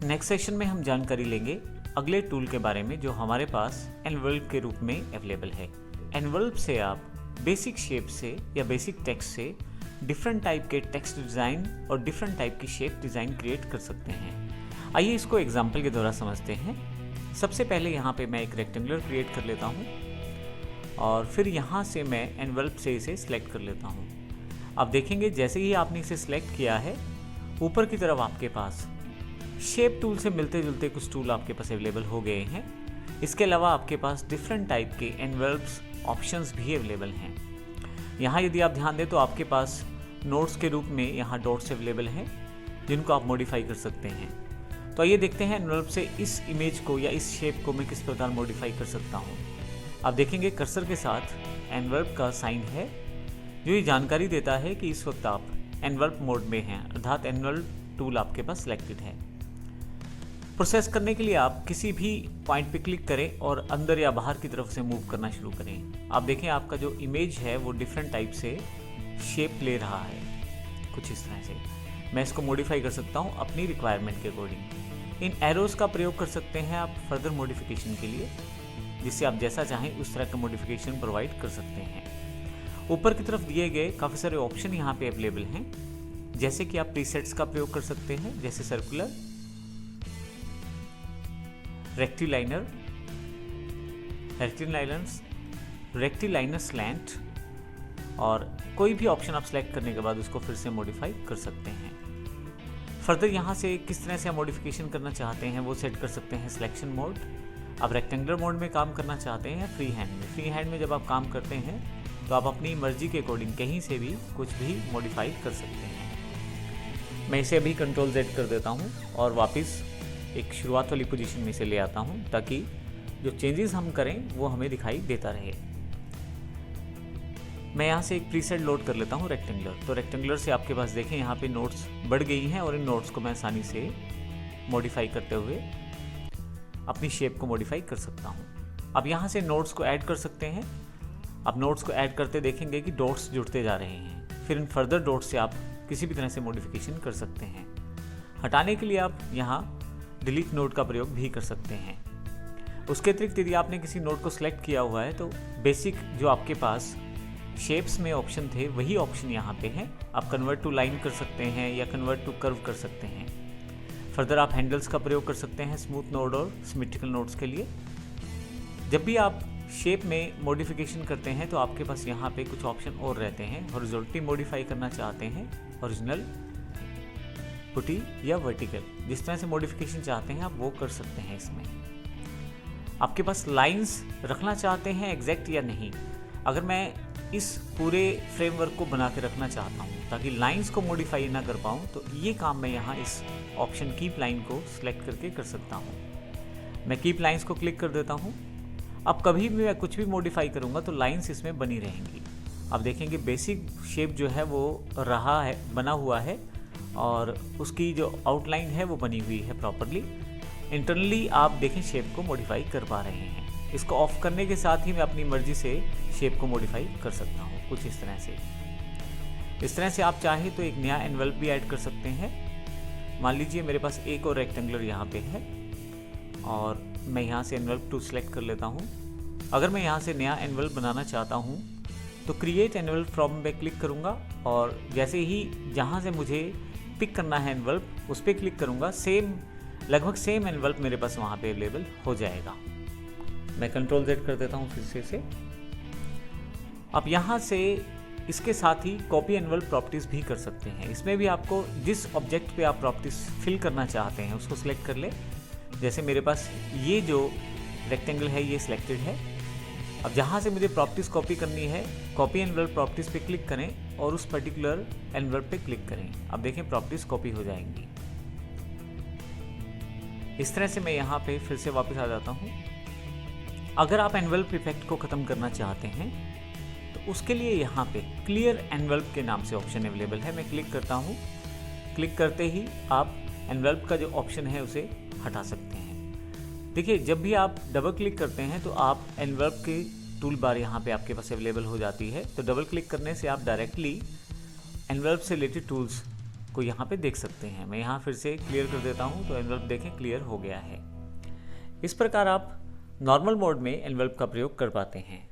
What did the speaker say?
Next session में हम जानकारी लेंगे अगले टूल के बारे में जो हमारे पास एनवल्प के रूप में अवेलेबल है। एनवल्प से आप बेसिक शेप से या बेसिक टेक्स्ट से डिफरेंट टाइप के टेक्स्ट डिज़ाइन और डिफरेंट टाइप की शेप डिज़ाइन क्रिएट कर सकते हैं। आइए इसको एग्जाम्पल के द्वारा समझते हैं। सबसे पहले यहाँ पे मैं एक रेक्टेंगुलर क्रिएट कर लेता हूँ और फिर यहाँ से मैं एनवल्प से इसे सिलेक्ट कर लेता हूँ। अब देखेंगे जैसे ही आपने इसे सिलेक्ट किया है, ऊपर की तरफ आपके पास शेप टूल से मिलते जुलते कुछ टूल आपके पास अवेलेबल हो गए हैं। इसके अलावा आपके पास डिफरेंट टाइप के एनवल्प्स ऑप्शंस भी अवेलेबल हैं। यहाँ यदि आप ध्यान दें तो आपके पास नोट्स के रूप में यहाँ डॉट्स अवेलेबल हैं जिनको आप मॉडिफाई कर सकते हैं। तो आइए देखते हैं एनवल्प से इस इमेज को या इस शेप को मैं किस प्रकार मॉडिफाई कर सकता हूँ। आप देखेंगे कर्सर के साथ एनवल्प का साइन है जो ये जानकारी देता है कि इस वक्त आप एनवल्प मोड में हैं, अर्थात एनवल्प टूल आपके पास सिलेक्टेड है। प्रोसेस करने के लिए आप किसी भी पॉइंट पे क्लिक करें और अंदर या बाहर की तरफ से मूव करना शुरू करें। आप देखें आपका जो इमेज है वो डिफरेंट टाइप से शेप ले रहा है, कुछ इस तरह से। मैं इसको मॉडिफाई कर सकता हूँ अपनी रिक्वायरमेंट के अकॉर्डिंग। इन एरोज का प्रयोग कर सकते हैं आप फर्दर मॉडिफिकेशन के लिए, जिससे आप जैसा चाहें उस तरह का मॉडिफिकेशन प्रोवाइड कर सकते हैं। ऊपर की तरफ दिए गए काफ़ी सारे ऑप्शन यहाँ पे अवेलेबल हैं, जैसे कि आप प्रीसेट्स का प्रयोग कर सकते हैं, जैसे सर्कुलर, रेक्टिलाइनर, रेक्टिलाइनर स्लैंट, और कोई भी ऑप्शन आप सेलेक्ट करने के बाद उसको फिर से मॉडिफाई कर सकते हैं। फर्दर यहाँ से किस तरह से आप मॉडिफिकेशन करना चाहते हैं वो सेट कर सकते हैं सिलेक्शन मोड। आप रेक्टेंगुलर मोड में काम करना चाहते हैं फ्री हैंड में। फ्री हैंड में जब आप काम करते हैं तो आप अपनी मर्जी के अकॉर्डिंग कहीं से भी कुछ भी मॉडिफाई कर सकते हैं। मैं इसे अभी कंट्रोल Z कर देता हूँ और वापस एक शुरुआत वाली पोजीशन में इसे ले आता हूँ ताकि जो चेंजेस हम करें वो हमें दिखाई देता रहे। मैं यहाँ से एक प्रीसेट लोड कर लेता हूँ रेक्टेंगुलर। तो रेक्टेंगुलर से आपके पास देखें यहाँ पे नोट्स बढ़ गई हैं और इन नोट्स को मैं आसानी से मॉडिफाई करते हुए अपनी शेप को मॉडिफाई कर सकता हूँ। अब यहाँ से नोट्स को ऐड कर सकते हैं। अब नोट्स को ऐड करते देखेंगे कि डॉट्स जुड़ते जा रहे हैं। फिर इन फर्दर डॉट्स से आप किसी भी तरह से मॉडिफिकेशन कर सकते हैं। हटाने के लिए आप यहाँ डिलीट नोड का प्रयोग भी कर सकते हैं। उसके अतिरिक्त यदि आपने किसी नोड को सिलेक्ट किया हुआ है तो बेसिक जो आपके पास शेप्स में ऑप्शन थे वही ऑप्शन यहाँ पे हैं। आप कन्वर्ट टू लाइन कर सकते हैं या कन्वर्ट टू कर्व कर सकते हैं। फर्दर आप हैंडल्स का प्रयोग कर सकते हैं स्मूथ नोड और सिमेट्रिकल नोड्स के लिए। जब भी आप शेप में मॉडिफिकेशन करते हैं तो आपके पास यहाँ पे कुछ ऑप्शन और रहते हैं। हॉरिजॉन्टली मॉडिफाई करना चाहते हैं, ओरिजिनल, पुटी या वर्टिकल, जिस तरह से मॉडिफिकेशन चाहते हैं आप वो कर सकते हैं। इसमें आपके पास लाइंस रखना चाहते हैं एग्जैक्ट या नहीं। अगर मैं इस पूरे फ्रेमवर्क को बना के रखना चाहता हूँ ताकि लाइंस को मॉडिफाई ना कर पाऊँ, तो ये काम मैं यहाँ इस ऑप्शन कीप लाइन को सिलेक्ट करके कर सकता हूँ। मैं कीप लाइंस को क्लिक कर देता हूँ। अब कभी भी मैं कुछ भी मॉडिफाई करूँगा तो लाइंस इसमें बनी रहेंगी। अब देखेंगे बेसिक शेप जो है वो रहा है, बना हुआ है, और उसकी जो आउटलाइन है वो बनी हुई है प्रॉपरली। इंटरनली आप देखें शेप को मॉडिफाई कर पा रहे हैं। इसको ऑफ करने के साथ ही मैं अपनी मर्जी से शेप को मॉडिफाई कर सकता हूँ, कुछ इस तरह से। इस तरह से आप चाहें तो एक नया एनवल्प भी ऐड कर सकते हैं। मान लीजिए मेरे पास एक और रेक्टेंगुलर यहाँ पे है और मैं यहाँ से एनवल्प 2 सेलेक्ट कर लेता हूँ। अगर मैं यहाँ से नया एनवल्प बनाना चाहता हूँ तो क्रिएट एनवल्प फ्रॉम पे क्लिक करूँगा और जैसे ही जहाँ से मुझे पिक करना है एनवल्प उस पर क्लिक करूँगा, लगभग सेम एनवल्प मेरे पास वहाँ पे अवेलेबल हो जाएगा। मैं कंट्रोल Z कर देता हूँ फिर से। अब यहाँ से इसके साथ ही कॉपी एनवल्प प्रॉपर्टीज़ भी कर सकते हैं। इसमें भी आपको जिस ऑब्जेक्ट पे आप प्रॉपर्टीज़ फिल करना चाहते हैं उसको सिलेक्ट कर ले। जैसे मेरे पास ये जो रेक्टेंगल है ये सिलेक्टेड है। अब जहाँ से मुझे प्रॉपर्टीज़ कॉपी करनी है, कॉपी एनवल्प प्रॉपर्टीज़ पे क्लिक करें और उस पर्टिकुलर एनवल्प पे क्लिक करें। अब देखें प्रॉपर्टीज़ कॉपी हो जाएंगी। इस तरह से मैं यहाँ पे फिर से वापस आ जाता हूँ। अगर आप एनवल्प इफेक्ट को ख़त्म करना चाहते हैं तो उसके लिए यहाँ पे क्लियर एनवल्प के नाम से ऑप्शन अवेलेबल है। मैं क्लिक करता हूँ। क्लिक करते ही आप एनवल्प का जो ऑप्शन है उसे हटा सकते हैं। देखिए जब भी आप डबल क्लिक करते हैं तो आप एनवल्प की टूल बार यहाँ पे आपके पास अवेलेबल हो जाती है। तो डबल क्लिक करने से आप डायरेक्टली एनवल्प से रिलेटेड टूल्स को यहाँ पे देख सकते हैं। मैं यहाँ फिर से क्लियर कर देता हूँ तो एनवलप देखें क्लियर हो गया है। इस प्रकार आप नॉर्मल मोड में एनवलप का प्रयोग कर पाते हैं।